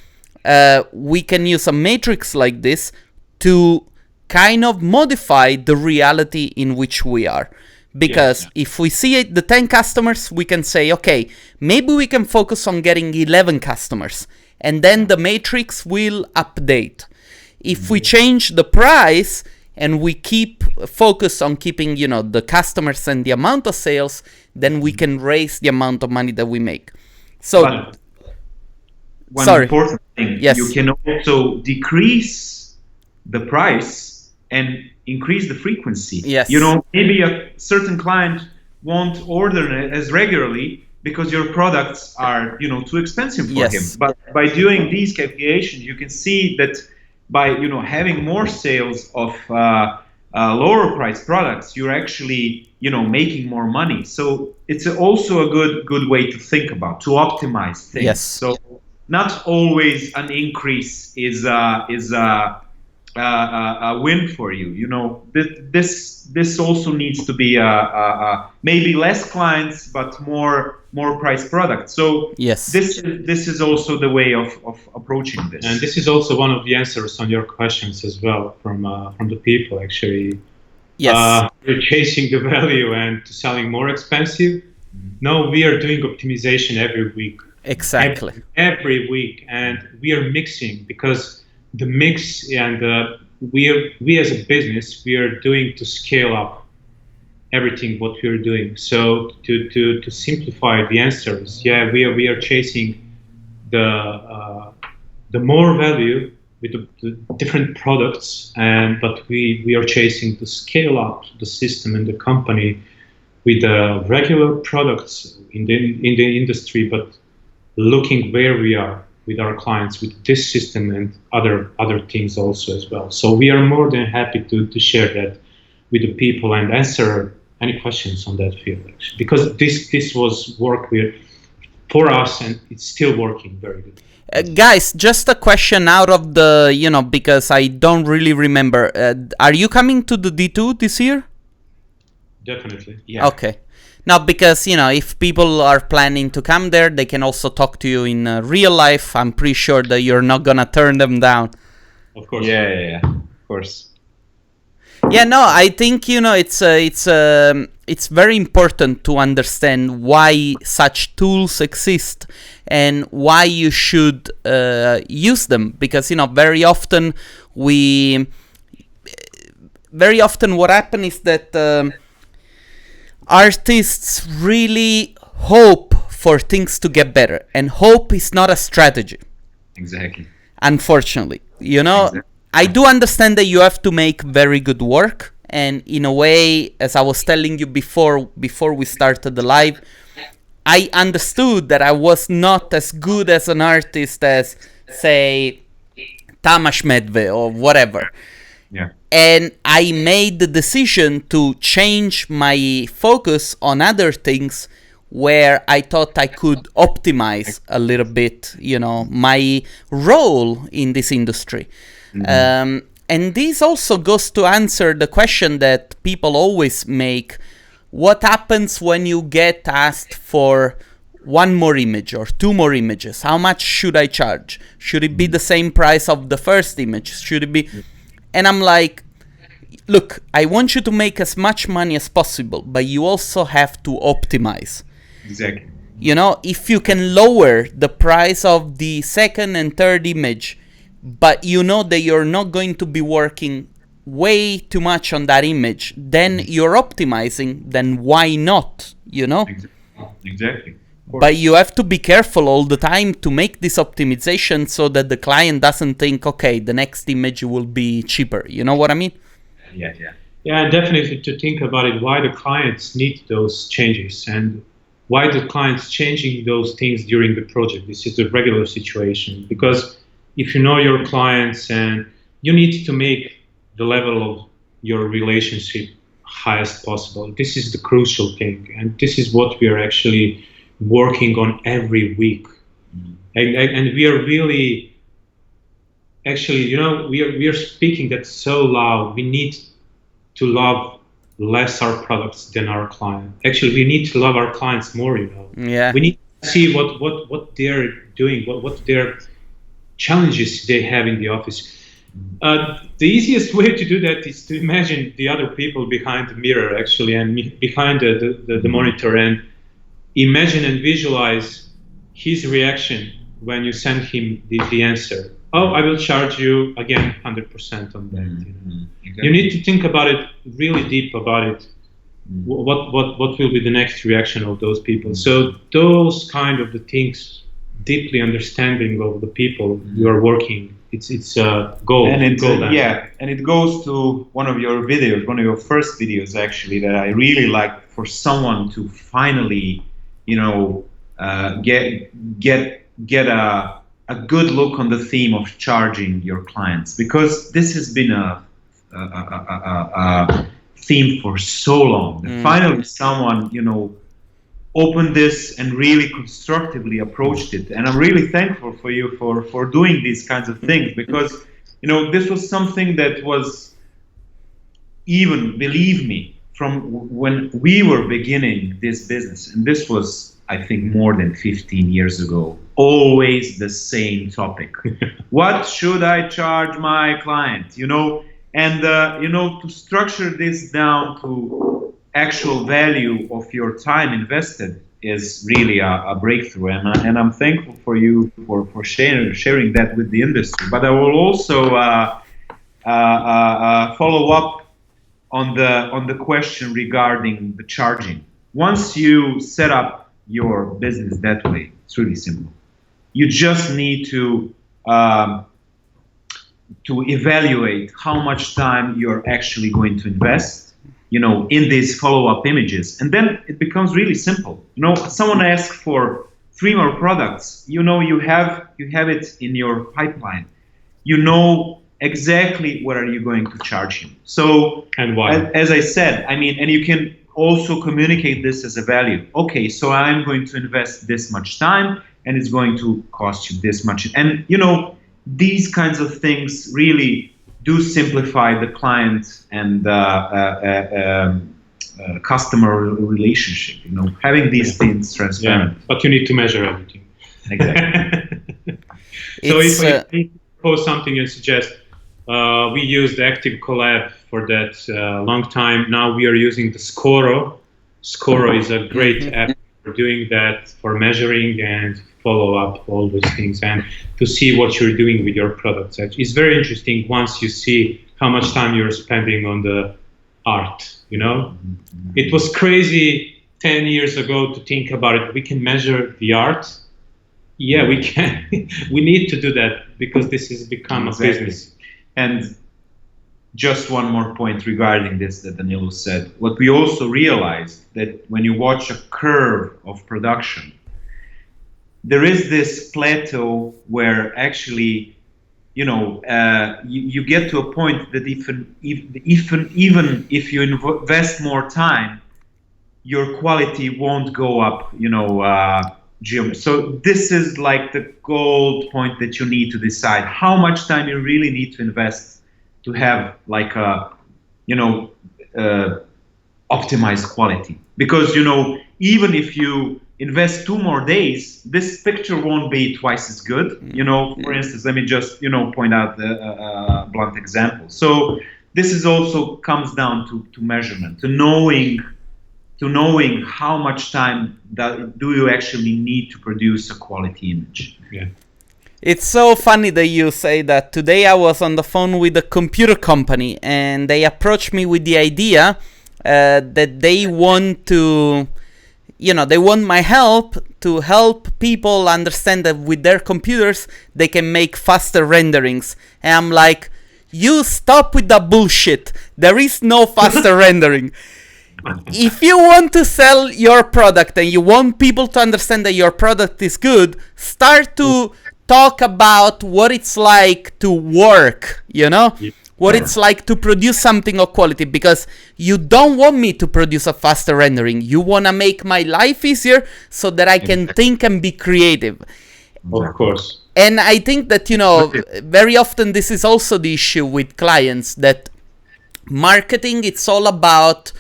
we can use a matrix like this to kind of modify the reality in which we are. Because if we see the 10 customers, we can say, okay, maybe we can focus on getting 11 customers, and then the matrix will update. If we change the price and we keep focus on keeping, the customers and the amount of sales, then we can raise the amount of money that we make. So, one important thing, yes. You can also decrease the price and increase the frequency. Yes. Maybe a certain client won't order as regularly because your products are, too expensive for him. But by doing these calculations, you can see that by, having more sales of lower priced products, you're actually, making more money. So it's also a good way to think about, to optimize things. Yes. So not always an increase is a win for you. This also needs to be maybe less clients but more price products. So yes, this is also the way of approaching this. And this is also one of the answers on your questions as well from the people actually. Yes. We're chasing the value and selling more expensive. No, we are doing optimization every week. Exactly. Every week, and we are mixing because the mix and we as a business, we are doing to scale up everything what we are doing. So to simplify the answers, we are chasing the more value with the different products, but we are chasing to scale up the system and the company with the regular products in the industry, but looking where we are with our clients with this system and other things also as well. So we are more than happy to share that with the people and answer any questions on that field actually, because this was work for us and it's still working very good. Guys, just a question out of the, because I don't really remember. Are you coming to the D2 this year? Definitely, yeah. Okay. Now, because, if people are planning to come there, they can also talk to you in real life. I'm pretty sure that you're not going to turn them down. Of course. Yeah, of course. Yeah, no, I think, it's very important to understand why such tools exist and why you should use them. Because, very often what happens is that artists really hope for things to get better, and hope is not a strategy. Exactly. Unfortunately, exactly. I do understand that you have to make very good work, and in a way, as I was telling you before we started the live, I understood that I was not as good as an artist as, say, Tamas Medve or whatever. Yeah. And I made the decision to change my focus on other things where I thought I could optimize a little bit, my role in this industry. Mm-hmm. And this also goes to answer the question that people always make. What happens when you get asked for one more image or two more images? How much should I charge? Should it be the same price of the first image? Should it be... And I'm like, look, I want you to make as much money as possible, but you also have to optimize. Exactly. If you can lower the price of the second and third image, but you know that you're not going to be working way too much on that image, then you're optimizing, then why not, Exactly. But you have to be careful all the time to make this optimization so that the client doesn't think, okay, the next image will be cheaper. You know what I mean? Yeah. Yeah, and definitely to think about it, why the clients need those changes and why the clients changing those things during the project. This is a regular situation because if you know your clients and you need to make the level of your relationship highest possible. This is the crucial thing, and this is what we are actually working on every week. And we are really actually, we are speaking that so loud. We need to love less our products than our client. Actually, we need to love our clients more, Yeah. We need to see what they're doing, what their challenges they have in the office. The easiest way to do that is to imagine the other people behind the mirror, actually, and behind the monitor, and imagine and visualize his reaction when you send him the answer. Oh, I will charge you again 100% on that. You need to think about it really deep about it. What will be the next reaction of those people? So those kind of the things, deeply understanding of the people you are working. It's a goal. And it goes to one of your videos, one of your first videos actually, that I really like, for someone to finally, get a good look on the theme of charging your clients, because this has been a theme for so long. That finally someone, opened this and really constructively approached it. And I'm really thankful for you for doing these kinds of things, because this was something that was, even, believe me, from when we were beginning this business, and this was, I think, more than 15 years ago, always the same topic. What should I charge my client? And to structure this down to actual value of your time invested is really a breakthrough, and I'm thankful for you for sharing that with the industry. But I will also follow up on the question regarding the charging. Once you set up your business that way, it's really simple. You just need to evaluate how much time you're actually going to invest, in these follow-up images, and then it becomes really simple. Someone asks for 3 more products. You have it in your pipeline. Exactly what are you going to charge him. So, and why? As I said, and you can also communicate this as a value. Okay, so I'm going to invest this much time, and it's going to cost you this much. And these kinds of things really do simplify the client and customer relationship. Having these things transparent. Yeah, but you need to measure everything. Exactly. So if I propose something and suggest, we used Active Collab for that long time. Now we are using the Scoro. Scoro is a great app for doing that, for measuring and follow up all those things, and to see what you're doing with your products. It's very interesting once you see how much time you're spending on the art. It was crazy 10 years ago to think about it. We can measure the art. Yeah, we can. We need to do that, because this has become a business. And just one more point regarding this that Danilo said. What we also realized, that when you watch a curve of production, there is this plateau where actually, you get to a point that even if you invest more time, your quality won't go up, So this is like the gold point that you need to decide how much time you really need to invest to have like a, optimized quality. Because, even if you invest 2 more days, this picture won't be twice as good. For instance, let me just, point out a blunt example. So this is also comes down to measurement, to knowing how much time do you actually need to produce a quality image. Yeah. It's so funny that you say that. Today I was on the phone with a computer company, and they approached me with the idea that they want to, they want my help to help people understand that with their computers they can make faster renderings. And I'm like, you stop with the bullshit. There is no faster rendering. If you want to sell your product and you want people to understand that your product is good, start to talk about what it's like to work, what it's like to produce something of quality, because you don't want me to produce a faster rendering. You want to make my life easier so that I can think and be creative. Of course. And I think that, very often this is also the issue with clients, that marketing, it's all about,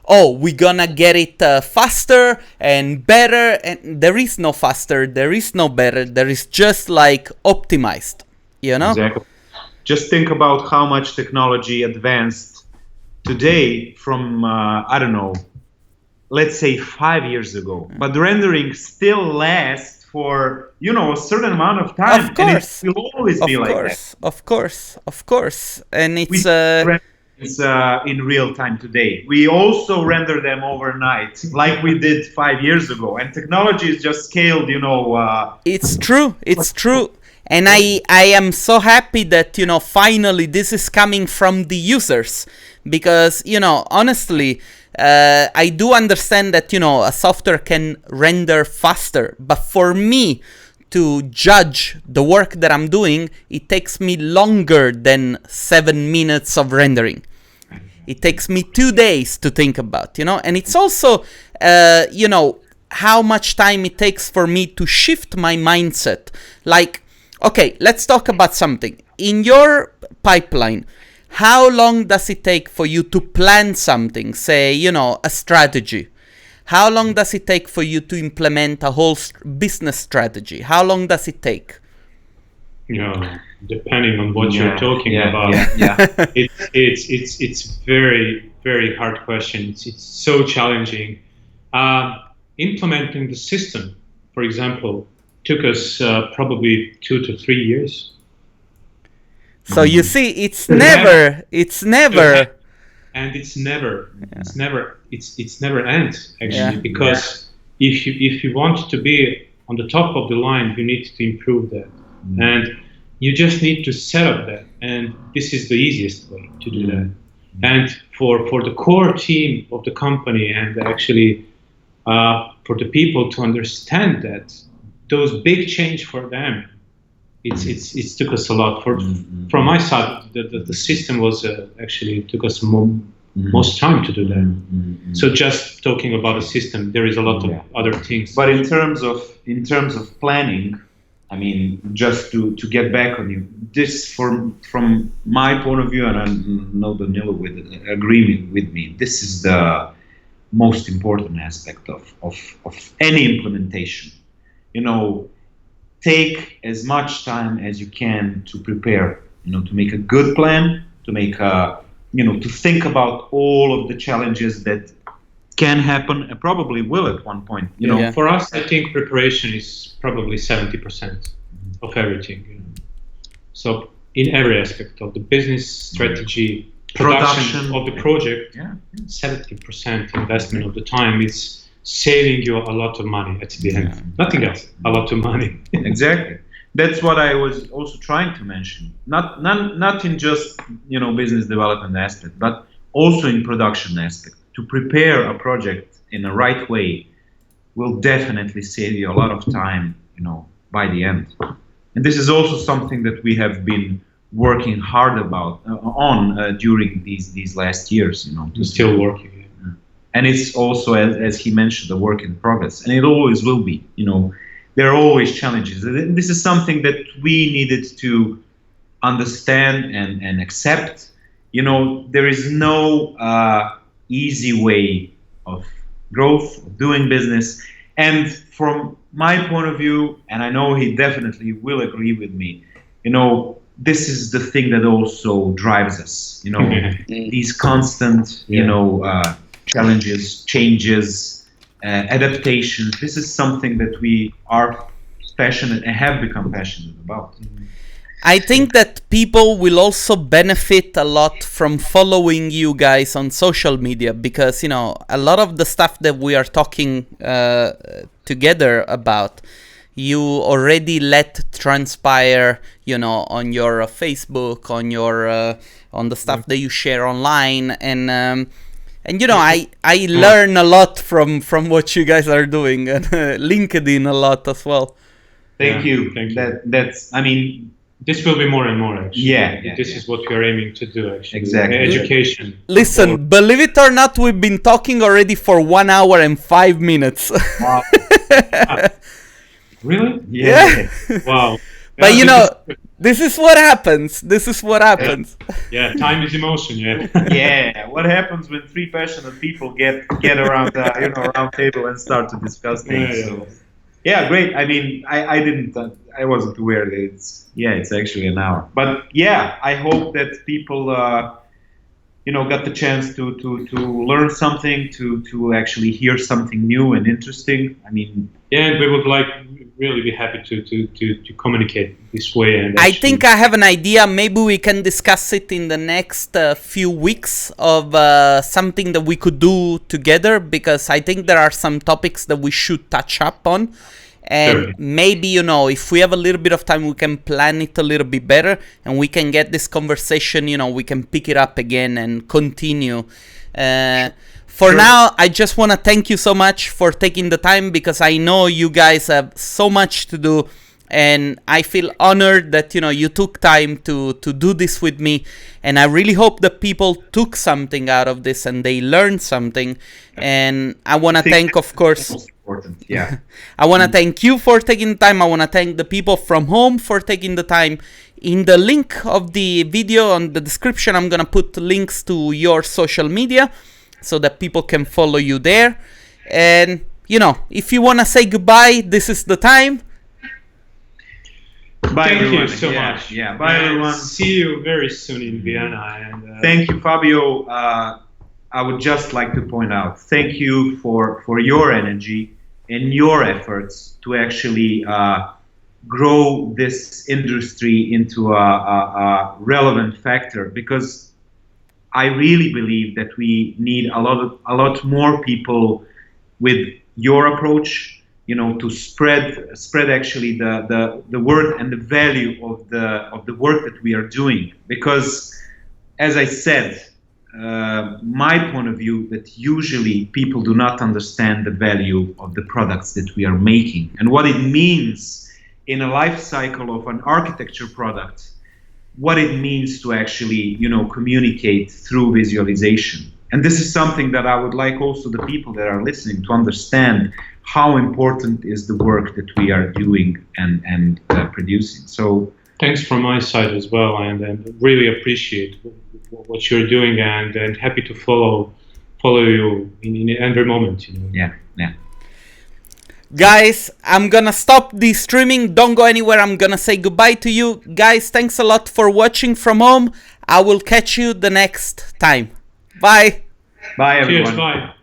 oh, we're gonna get it faster and better, and there is no faster, there is no better, there is just like optimized, you know? Exactly. Just think about how much technology advanced today from, I don't know, let's say 5 years ago. But rendering still lasts for, a certain amount of time. Of course. And it will always be like that. Of course. And it's... in real time today. We also render them overnight, like we did 5 years ago. And technology is just scaled, It's true. And I am so happy that, finally this is coming from the users. Because, honestly, I do understand that, a software can render faster. But for me to judge the work that I'm doing, it takes me longer than 7 minutes of rendering. It takes me 2 days to think about, And it's also, how much time it takes for me to shift my mindset. Like, okay, let's talk about something. In your pipeline, how long does it take for you to plan something, say, a strategy? How long does it take for you to implement a whole business strategy? How long does it take? Depending on what you're talking about. It's very, very hard question. It's so challenging. Implementing the system, for example, took us probably 2 to 3 years. So you see, it's never, and it's never ends actually, because if you want to be on the top of the line, you need to improve that, and you just need to set up that, and this is the easiest way to do that. And for the core team of the company, and actually for the people to understand that those big change for them, it took us a lot. From my side, the system was actually took us most time to do that. So just talking about a system, there is a lot of other things. But in terms of planning, I mean, just to get back on you, this from my point of view, and I know Danilo would agree with me, this is the most important aspect of any implementation. Take as much time as you can to prepare, to make a good plan, to make to think about all of the challenges that can happen and probably will at one point. For us, I think preparation is probably 70% of everything. So in every aspect of the business strategy, production of the project, 70% investment of the time is saving you a lot of money at the end. Nothing else, a lot of money. Exactly. That's what I was also trying to mention. Not in just business development aspect, but also in production aspect. To prepare a project in the right way will definitely save you a lot of time, by the end. And this is also something that we have been working hard on during these last years. Still working. And it's also, as he mentioned, a work in progress, and it always will be. There are always challenges. And this is something that we needed to understand and accept. There is no easy way of growth, of doing business. And from my point of view, and I know he definitely will agree with me, this is the thing that also drives us. These constant, challenges, changes, adaptations. This is something that we are passionate and have become passionate about. I think that people will also benefit a lot from following you guys on social media, because a lot of the stuff that we are talking together about, you already let transpire on your Facebook, on the stuff that you share online, and I learn a lot from what you guys are doing, and LinkedIn a lot as well. Thank you. That's, I mean, this will be more and more, actually. Yeah. This is what we are aiming to do, actually. Exactly. Education. Listen, believe it or not, we've been talking already for 1 hour and 5 minutes. Wow. Really? Yeah. Wow. But This is what happens. This is what happens. Yeah, time is emotion. Yeah. Yeah, what happens when three passionate people get around around table and start to discuss things? Yeah. So, yeah, great. I mean, I wasn't aware that it's actually an hour. But yeah, I hope that people got the chance to learn something, to actually hear something new and interesting. I mean, yeah, and we would really be happy to communicate this way. And I think I have an idea. Maybe we can discuss it in the next few weeks of something that we could do together, because I think there are some topics that we should touch up on. And Sure. maybe, if we have a little bit of time, we can plan it a little bit better, and we can get this conversation, we can pick it up again and continue. For Sure. now, I just want to thank you so much for taking the time, because I know you guys have so much to do, and I feel honored that, you took time to do this with me. And I really hope that people took something out of this and they learned something. And I want to thank, of course, most important. Yeah. I want to thank you for taking the time. I want to thank the people from home for taking the time. In the link of the video on the description, I'm going to put links to your social media so that people can follow you there. And, if you want to say goodbye, this is the time. Bye, Thank everyone. you so Yeah, much. Yeah, bye, And everyone. See you very soon in Vienna. And Thank you, Fabio. I would just like to point out, thank you for your energy and your efforts to actually grow this industry into a relevant factor, because I really believe that we need a lot more people with your approach, to spread actually the word and the value of the work that we are doing. Because, as I said, my point of view, that usually people do not understand the value of the products that we are making and what it means in a life cycle of an architecture product, what it means to actually, communicate through visualization. And this is something that I would like also the people that are listening to understand, how important is the work that we are doing and producing. So thanks from my side as well, and really appreciate what you're doing, and happy to follow you in every moment. yeah. Guys, I'm gonna stop the streaming. Don't go anywhere. I'm gonna say goodbye to you. Guys, thanks a lot for watching from home. I will catch you the next time. Bye. Bye, everyone. Cheers, bye.